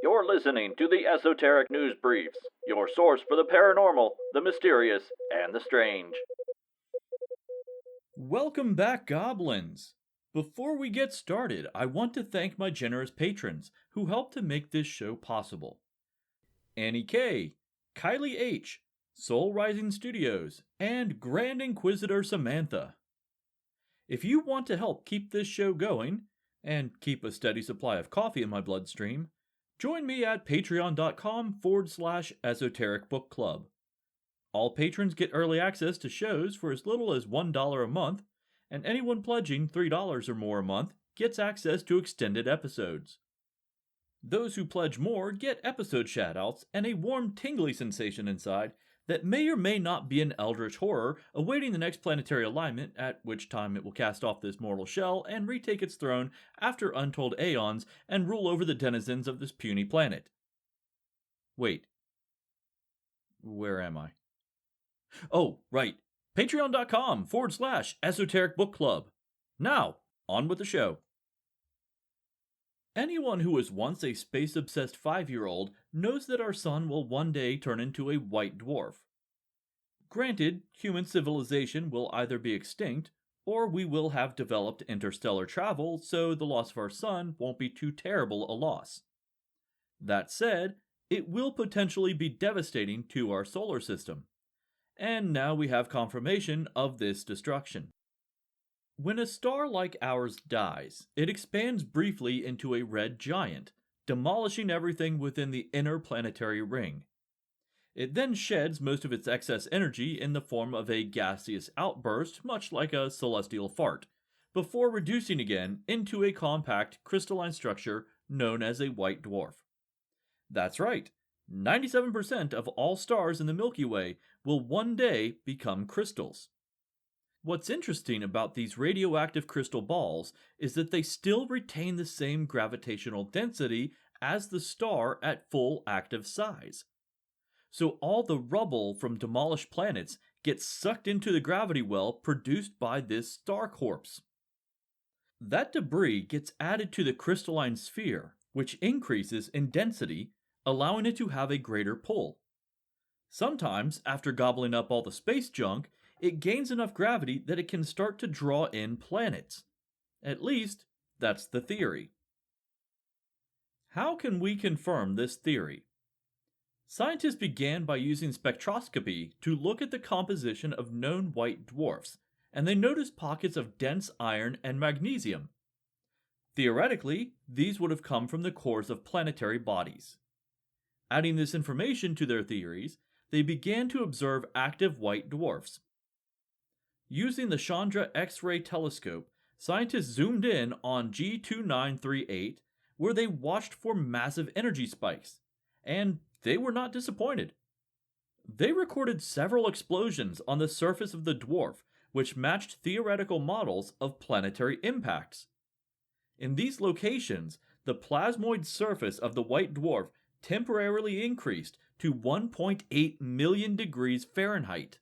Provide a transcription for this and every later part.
You're listening to the Esoteric News Briefs, your source for the paranormal, the mysterious, and the strange. Welcome back, goblins! Before we get started, I want to thank my generous patrons who helped to make this show possible. Annie K, Kylie H, Soul Rising Studios, and Grand Inquisitor Samantha. If you want to help keep this show going, and keep a steady supply of coffee in my bloodstream, join me at patreon.com/esoteric book club. All patrons get early access to shows for as little as $1 a month, and anyone pledging $3 or more a month gets access to extended episodes. Those who pledge more get episode shoutouts and a warm, tingly sensation inside that may or may not be an eldritch horror awaiting the next planetary alignment, at which time it will cast off this mortal shell and retake its throne after untold aeons and rule over the denizens of this puny planet. Wait. Where am I? Oh, right. Patreon.com/esoteric book club. Now, on with the show. Anyone who was once a space-obsessed 5-year-old knows that our sun will one day turn into a white dwarf. Granted, human civilization will either be extinct, or we will have developed interstellar travel, so the loss of our sun won't be too terrible a loss. That said, it will potentially be devastating to our solar system. And now we have confirmation of this destruction. When a star like ours dies, it expands briefly into a red giant, demolishing everything within the inner planetary ring. It then sheds most of its excess energy in the form of a gaseous outburst, much like a celestial fart, before reducing again into a compact crystalline structure known as a white dwarf. That's right. 97% of all stars in the Milky Way will one day become crystals. What's interesting about these radioactive crystal balls is that they still retain the same gravitational density as the star at full active size. So all the rubble from demolished planets gets sucked into the gravity well produced by this star corpse. That debris gets added to the crystalline sphere, which increases in density, allowing it to have a greater pull. Sometimes, after gobbling up all the space junk, it gains enough gravity that it can start to draw in planets. At least, that's the theory. How can we confirm this theory? Scientists began by using spectroscopy to look at the composition of known white dwarfs, and they noticed pockets of dense iron and magnesium. Theoretically, these would have come from the cores of planetary bodies. Adding this information to their theories, they began to observe active white dwarfs. Using the Chandra X-ray telescope, scientists zoomed in on G2938, where they watched for massive energy spikes, and they were not disappointed. They recorded several explosions on the surface of the dwarf, which matched theoretical models of planetary impacts. In these locations, the plasmoid surface of the white dwarf temporarily increased to 1.8 million degrees Fahrenheit.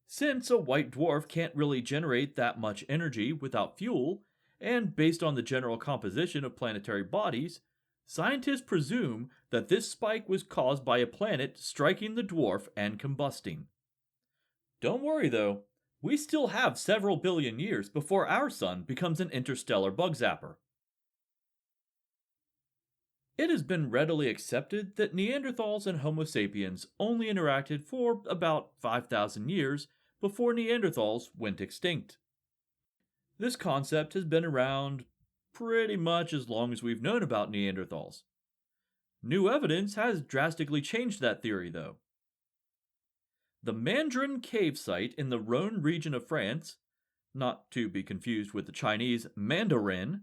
Since a white dwarf can't really generate that much energy without fuel, and based on the general composition of planetary bodies, scientists presume that this spike was caused by a planet striking the dwarf and combusting. Don't worry though, we still have several billion years before our sun becomes an interstellar bug zapper. It has been readily accepted that Neanderthals and Homo sapiens only interacted for about 5,000 years before Neanderthals went extinct. This concept has been around pretty much as long as we've known about Neanderthals. New evidence has drastically changed that theory, though. The Mandrin cave site in the Rhone region of France, not to be confused with the Chinese Mandarin,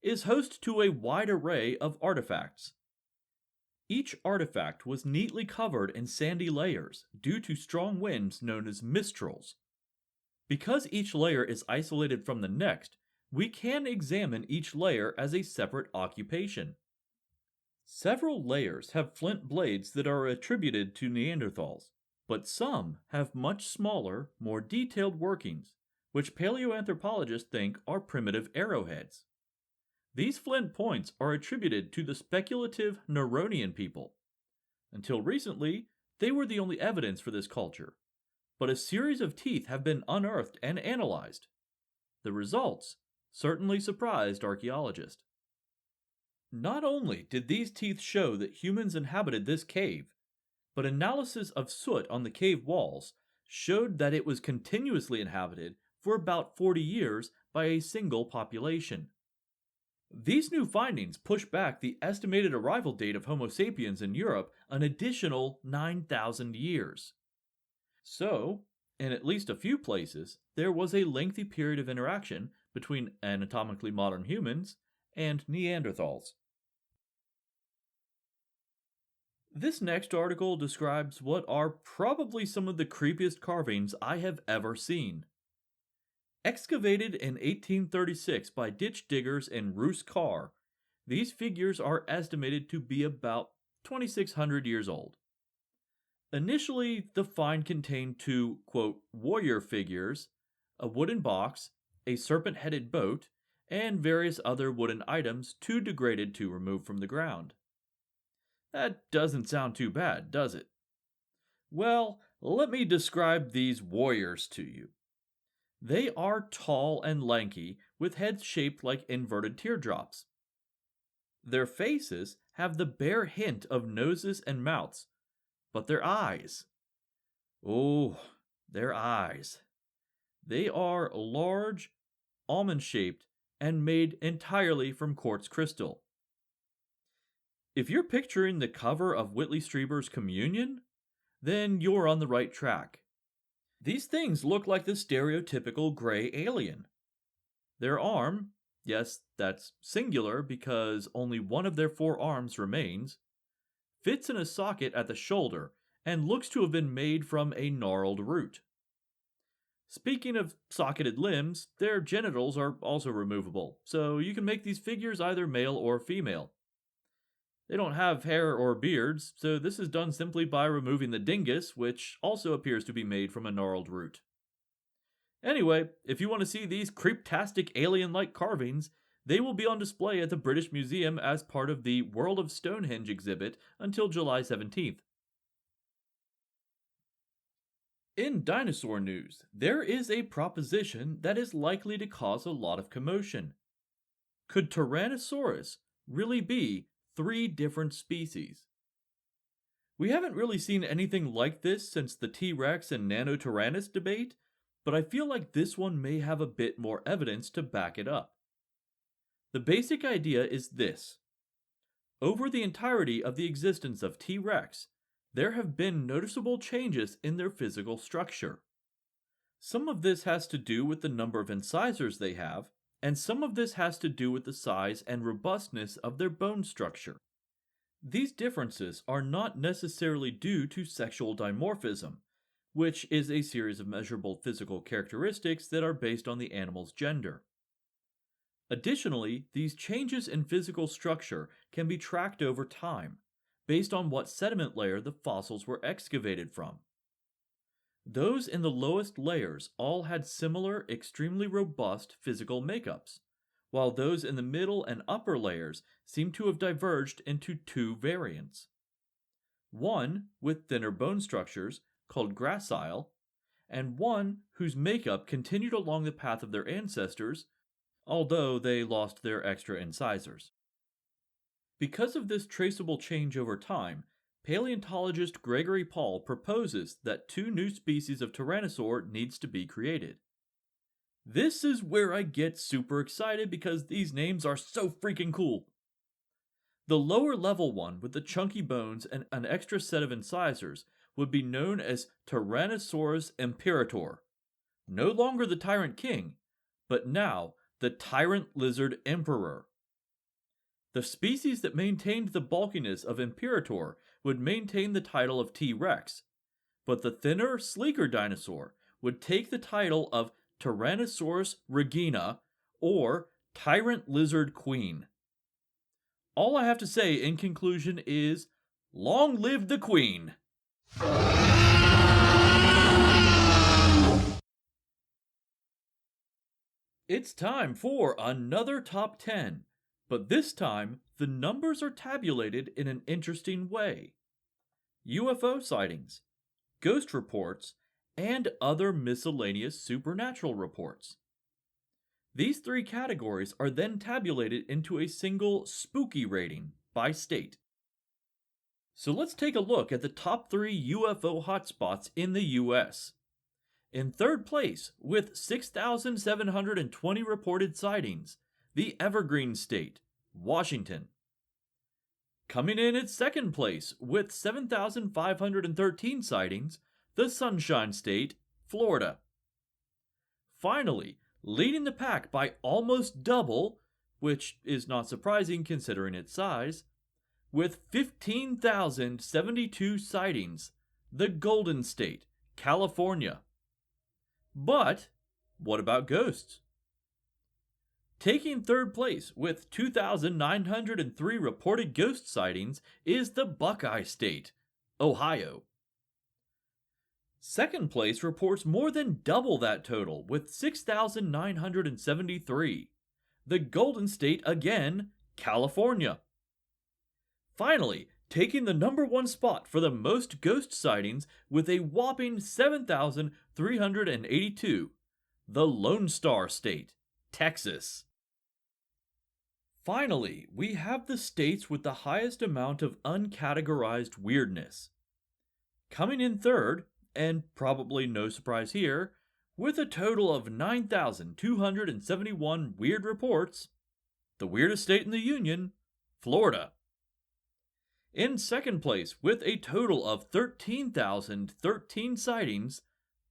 is host to a wide array of artifacts. Each artifact was neatly covered in sandy layers due to strong winds known as mistrals. Because each layer is isolated from the next, we can examine each layer as a separate occupation. Several layers have flint blades that are attributed to Neanderthals, but some have much smaller, more detailed workings, which paleoanthropologists think are primitive arrowheads. These flint points are attributed to the speculative Neronian people. Until recently, they were the only evidence for this culture, but a series of teeth have been unearthed and analyzed. The results certainly surprised archaeologists. Not only did these teeth show that humans inhabited this cave, but analysis of soot on the cave walls showed that it was continuously inhabited for about 40 years by a single population. These new findings push back the estimated arrival date of Homo sapiens in Europe an additional 9,000 years. So, in at least a few places, there was a lengthy period of interaction between anatomically modern humans and Neanderthals. This next article describes what are probably some of the creepiest carvings I have ever seen. Excavated in 1836 by ditch diggers in Car, these figures are estimated to be about 2,600 years old. Initially, the find contained two, quote, warrior figures, a wooden box, a serpent-headed boat, and various other wooden items too degraded to remove from the ground. That doesn't sound too bad, does it? Well, let me describe these warriors to you. They are tall and lanky, with heads shaped like inverted teardrops. Their faces have the bare hint of noses and mouths, but their eyes. Oh, their eyes. They are large, almond-shaped, and made entirely from quartz crystal. If you're picturing the cover of Whitley Strieber's Communion, then you're on the right track. These things look like the stereotypical gray alien. Their arm, yes, that's singular because only one of their four arms remains, fits in a socket at the shoulder and looks to have been made from a gnarled root. Speaking of socketed limbs, their genitals are also removable, so you can make these figures either male or female. They don't have hair or beards, so this is done simply by removing the dingus, which also appears to be made from a gnarled root. Anyway, if you want to see these creeptastic alien-like carvings, they will be on display at the British Museum as part of the World of Stonehenge exhibit until July 17th. In dinosaur news, there is a proposition that is likely to cause a lot of commotion. Could Tyrannosaurus really be 3 different species? We haven't really seen anything like this since the T-Rex and Nanotyrannus debate, but I feel like this one may have a bit more evidence to back it up. The basic idea is this. Over the entirety of the existence of T-Rex, there have been noticeable changes in their physical structure. Some of this has to do with the number of incisors they have, and some of this has to do with the size and robustness of their bone structure. These differences are not necessarily due to sexual dimorphism, which is a series of measurable physical characteristics that are based on the animal's gender. Additionally, these changes in physical structure can be tracked over time, based on what sediment layer the fossils were excavated from. Those in the lowest layers all had similar, extremely robust physical makeups, while those in the middle and upper layers seem to have diverged into 2 variants. One with thinner bone structures, called gracile, and one whose makeup continued along the path of their ancestors, although they lost their extra incisors. Because of this traceable change over time, paleontologist Gregory Paul proposes that 2 new species of tyrannosaur needs to be created. This is where I get super excited because these names are so freaking cool. The lower level one with the chunky bones and an extra set of incisors would be known as Tyrannosaurus imperator. No longer the Tyrant King, but now the Tyrant Lizard Emperor. The species that maintained the bulkiness of Imperator would maintain the title of T-Rex, but the thinner, sleeker dinosaur would take the title of Tyrannosaurus regina or Tyrant Lizard Queen. All I have to say in conclusion is, long live the Queen! It's time for another Top 10, But this time, the numbers are tabulated in an interesting way. UFO sightings, ghost reports, and other miscellaneous supernatural reports. These three categories are then tabulated into a single spooky rating by state. So let's take a look at the top 3 UFO hotspots in the US. In third place, with 6,720 reported sightings, the Evergreen State, Washington. Coming in at second place, with 7,513 sightings, the Sunshine State, Florida. Finally, leading the pack by almost double, which is not surprising considering its size, with 15,072 sightings, the Golden State, California. But what about ghosts? Taking third place with 2,903 reported ghost sightings is the Buckeye State, Ohio. Second place reports more than double that total with 6,973. The Golden State again, California. Finally, taking the number 1 spot for the most ghost sightings with a whopping 7,382, the Lone Star State, Texas. Finally, we have the states with the highest amount of uncategorized weirdness. Coming in third, and probably no surprise here, with a total of 9,271 weird reports, the weirdest state in the Union, Florida. In second place, with a total of 13,013 sightings,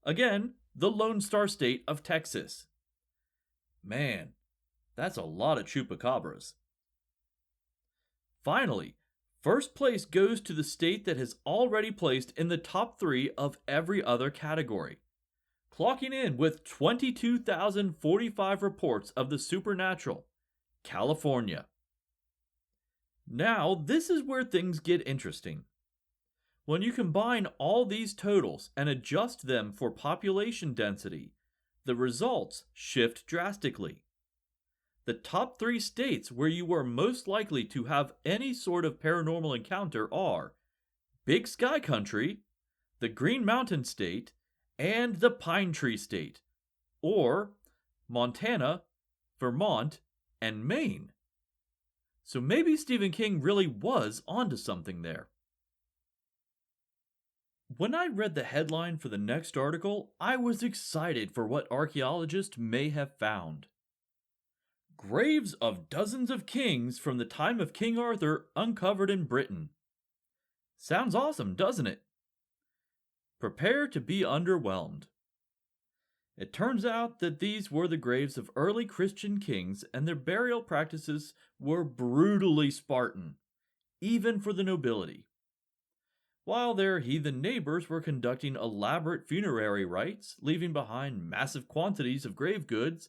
again, the Lone Star State of Texas. Man, that's a lot of chupacabras. Finally, first place goes to the state that has already placed in the top 3 of every other category, clocking in with 22,045 reports of the supernatural, California. Now, this is where things get interesting. When you combine all these totals and adjust them for population density, the results shift drastically. The top 3 states where you are most likely to have any sort of paranormal encounter are Big Sky Country, the Green Mountain State, and the Pine Tree State, or Montana, Vermont, and Maine. So maybe Stephen King really was onto something there. When I read the headline for the next article, I was excited for what archaeologists may have found. Graves of dozens of kings from the time of King Arthur uncovered in Britain. Sounds awesome, doesn't it? Prepare to be underwhelmed. It turns out that these were the graves of early Christian kings, and their burial practices were brutally Spartan, even for the nobility. While their heathen neighbors were conducting elaborate funerary rites, leaving behind massive quantities of grave goods,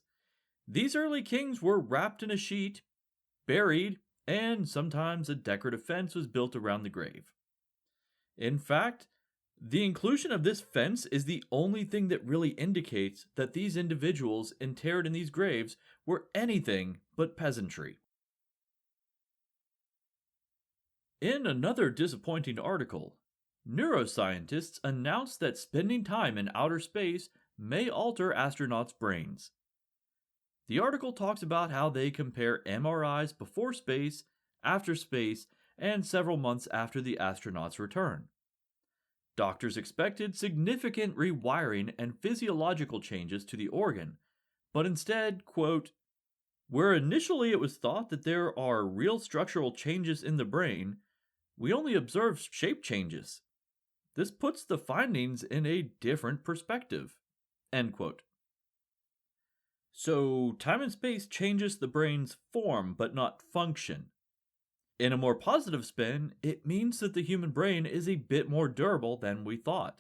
these early kings were wrapped in a sheet, buried, and sometimes a decorative fence was built around the grave. In fact, the inclusion of this fence is the only thing that really indicates that these individuals interred in these graves were anything but peasantry. In another disappointing article, neuroscientists announced that spending time in outer space may alter astronauts' brains. The article talks about how they compare MRIs before space, after space, and several months after the astronauts' return. Doctors expected significant rewiring and physiological changes to the organ, but instead, quote, where initially it was thought that there are real structural changes in the brain, we only observe shape changes. This puts the findings in a different perspective, end quote. So, time and space changes the brain's form but not function. In a more positive spin, it means that the human brain is a bit more durable than we thought,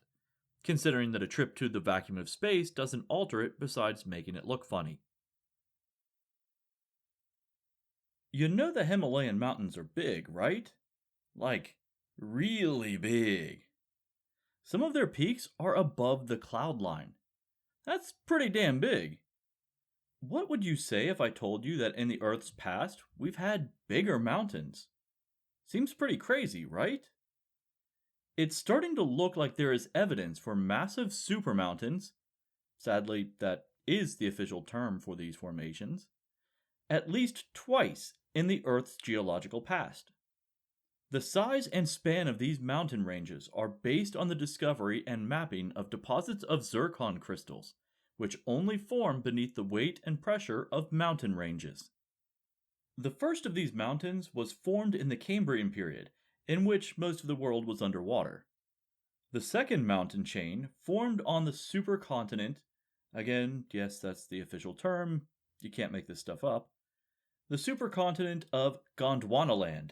considering that a trip to the vacuum of space doesn't alter it besides making it look funny. You know the Himalayan mountains are big, right? Like, really big. Some of their peaks are above the cloud line. That's pretty damn big. What would you say if I told you that in the Earth's past, we've had bigger mountains? Seems pretty crazy, right? It's starting to look like there is evidence for massive supermountains. Sadly, that is the official term for these formations. At least twice in the Earth's geological past. The size and span of these mountain ranges are based on the discovery and mapping of deposits of zircon crystals, which only form beneath the weight and pressure of mountain ranges. The first of these mountains was formed in the Cambrian period, in which most of the world was underwater. The second mountain chain formed on the supercontinent. Again, yes, that's the official term. You can't make this stuff up. The supercontinent of Gondwanaland.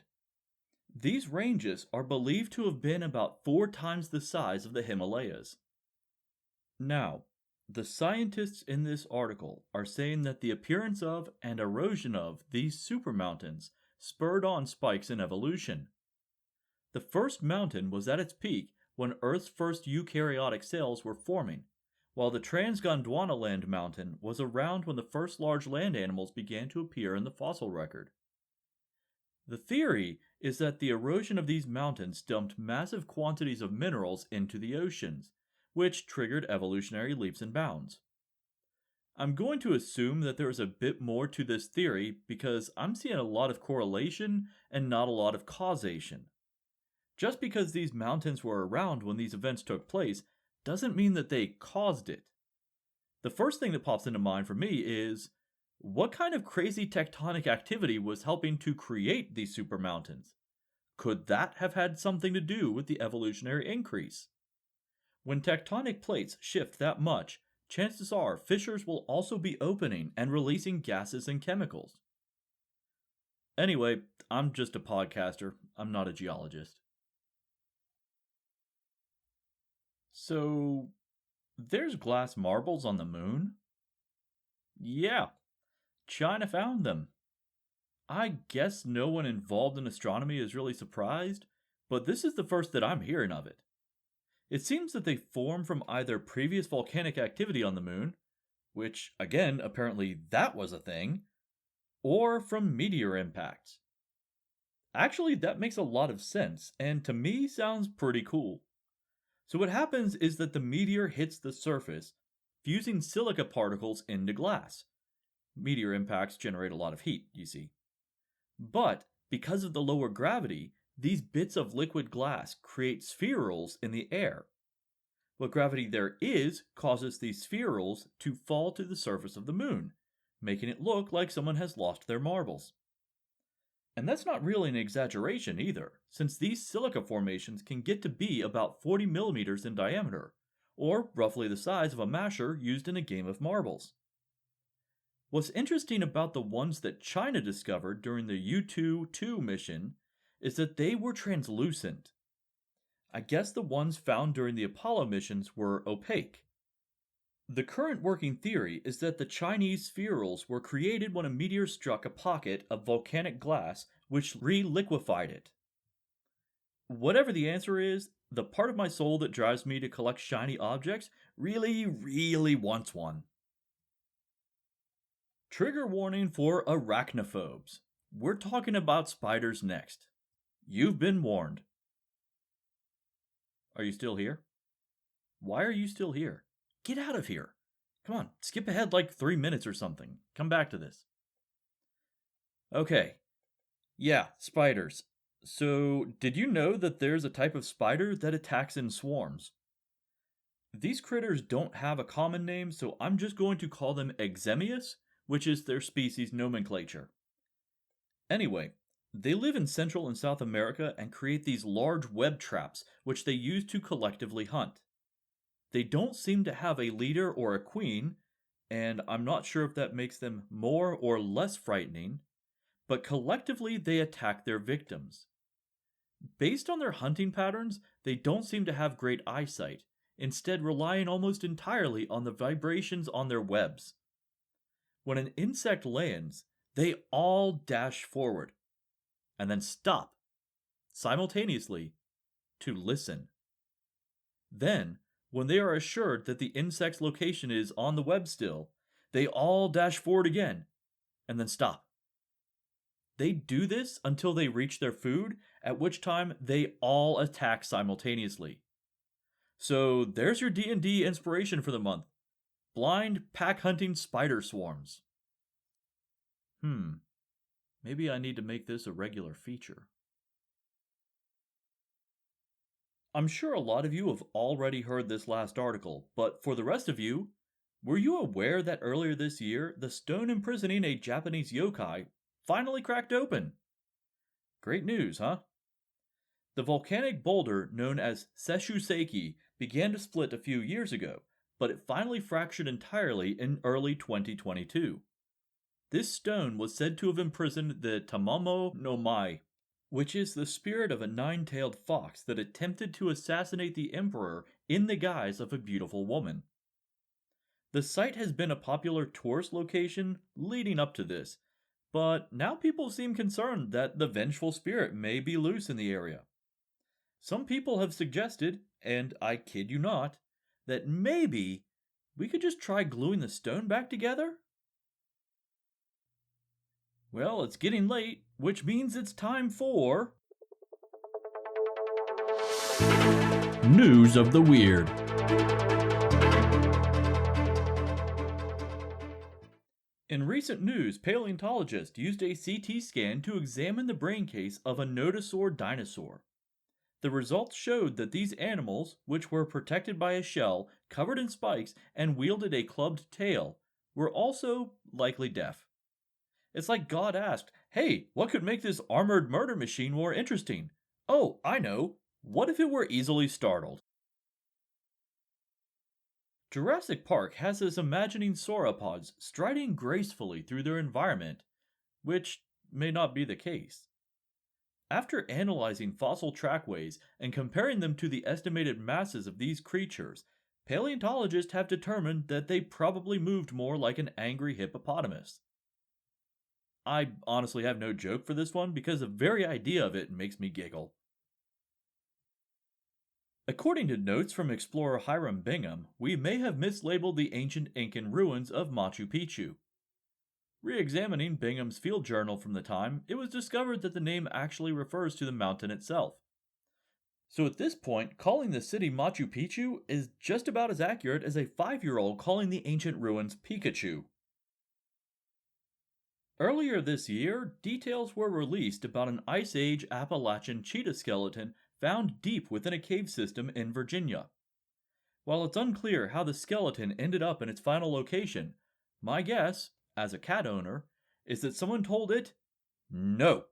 These ranges are believed to have been about 4 times the size of the Himalayas. Now, the scientists in this article are saying that the appearance of and erosion of these supermountains spurred on spikes in evolution. The first mountain was at its peak when Earth's first eukaryotic cells were forming, while the Transgondwanaland mountain was around when the first large land animals began to appear in the fossil record. The theory is that the erosion of these mountains dumped massive quantities of minerals into the oceans, which triggered evolutionary leaps and bounds. I'm going to assume that there is a bit more to this theory because I'm seeing a lot of correlation and not a lot of causation. Just because these mountains were around when these events took place doesn't mean that they caused it. The first thing that pops into mind for me is, what kind of crazy tectonic activity was helping to create these supermountains? Could that have had something to do with the evolutionary increase? When tectonic plates shift that much, chances are fissures will also be opening and releasing gases and chemicals. Anyway, I'm just a podcaster, I'm not a geologist. So, there's glass marbles on the moon? Yeah, China found them. I guess no one involved in astronomy is really surprised, but this is the first that I'm hearing of it. It seems that they form from either previous volcanic activity on the moon, which, again, apparently that was a thing, or from meteor impacts. Actually, that makes a lot of sense, and to me sounds pretty cool. So what happens is that the meteor hits the surface, fusing silica particles into glass. Meteor impacts generate a lot of heat, you see. But because of the lower gravity, these bits of liquid glass create spherules in the air. What gravity there is causes these spherules to fall to the surface of the moon, making it look like someone has lost their marbles. And that's not really an exaggeration either, since these silica formations can get to be about 40 millimeters in diameter, or roughly the size of a masher used in a game of marbles. What's interesting about the ones that China discovered during the U-2-2 mission is that they were translucent. I guess the ones found during the Apollo missions were opaque. The current working theory is that the Chinese spherules were created when a meteor struck a pocket of volcanic glass which re-liquefied it. Whatever the answer is, the part of my soul that drives me to collect shiny objects really wants one. Trigger warning for arachnophobes. We're talking about spiders next. You've been warned. Are you still here? Why are you still here? Get out of here. Come on, skip ahead like 3 minutes or something. Come back to this. Okay. Yeah, spiders. So, did you know that there's a type of spider that attacks in swarms? These critters don't have a common name, so I'm just going to call them Exemius, which is their species nomenclature. Anyway, they live in Central and South America and create these large web traps, which they use to collectively hunt. They don't seem to have a leader or a queen, and I'm not sure if that makes them more or less frightening, but collectively they attack their victims. Based on their hunting patterns, they don't seem to have great eyesight, instead relying almost entirely on the vibrations on their webs. When an insect lands, they all dash forward, and then stop, simultaneously, to listen. Then, when they are assured that the insect's location is on the web still, they all dash forward again and then stop. They do this until they reach their food, at which time they all attack simultaneously. So there's your D&D inspiration for the month. Blind pack hunting spider swarms. Maybe I need to make this a regular feature. I'm sure a lot of you have already heard this last article, but for the rest of you, were you aware that earlier this year, the stone imprisoning a Japanese yokai finally cracked open? Great news, huh? The volcanic boulder known as Seshuseki began to split a few years ago, but it finally fractured entirely in early 2022. This stone was said to have imprisoned the Tamamo no Mai, which is the spirit of a nine-tailed fox that attempted to assassinate the emperor in the guise of a beautiful woman. The site has been a popular tourist location leading up to this, but now people seem concerned that the vengeful spirit may be loose in the area. Some people have suggested, and I kid you not, that maybe we could just try gluing the stone back together? Well, it's getting late, which means it's time for News of the Weird. In recent news, paleontologists used a CT scan to examine the brain case of a nodosaur dinosaur. The results showed that these animals, which were protected by a shell, covered in spikes, and wielded a clubbed tail, were also likely deaf. It's like God asked, hey, what could make this armored murder machine more interesting? Oh, I know. What if it were easily startled? Jurassic Park has us imagining sauropods striding gracefully through their environment, which may not be the case. After analyzing fossil trackways and comparing them to the estimated masses of these creatures, paleontologists have determined that they probably moved more like an angry hippopotamus. I honestly have no joke for this one because the very idea of it makes me giggle. According to notes from explorer Hiram Bingham, we may have mislabeled the ancient Incan ruins of Machu Picchu. Re-examining Bingham's field journal from the time, it was discovered that the name actually refers to the mountain itself. So at this point, calling the city Machu Picchu is just about as accurate as a 5-year-old calling the ancient ruins Pikachu. Earlier this year, details were released about an Ice Age Appalachian cheetah skeleton found deep within a cave system in Virginia. While it's unclear how the skeleton ended up in its final location, my guess, as a cat owner, is that someone told it, no,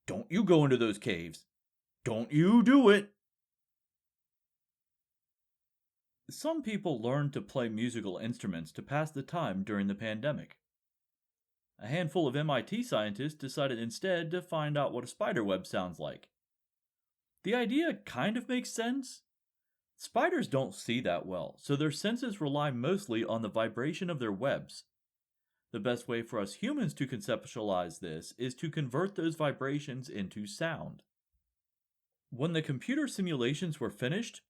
don't you go into those caves. Don't you do it. Some people learned to play musical instruments to pass the time during the pandemic. A handful of MIT scientists decided instead to find out what a spiderweb sounds like. The idea kind of makes sense. Spiders don't see that well, so their senses rely mostly on the vibration of their webs. The best way for us humans to conceptualize this is to convert those vibrations into sound. When the computer simulations were finished,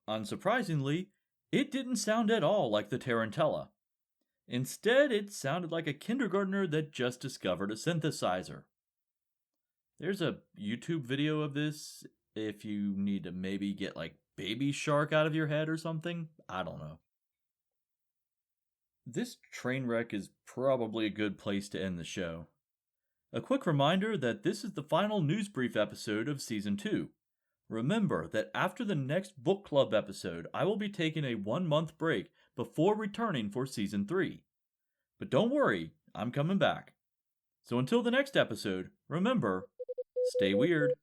unsurprisingly, it didn't sound at all like the tarantella. Instead, it sounded like a kindergartner that just discovered a synthesizer. There's a YouTube video of this if you need to maybe get like Baby Shark out of your head or something. I don't know. This train wreck is probably a good place to end the show. A quick reminder that this is the final news brief episode of Season 2. Remember that after the next book club episode, I will be taking a 1-month break before returning for Season 3. But don't worry, I'm coming back. So until the next episode, remember, stay weird.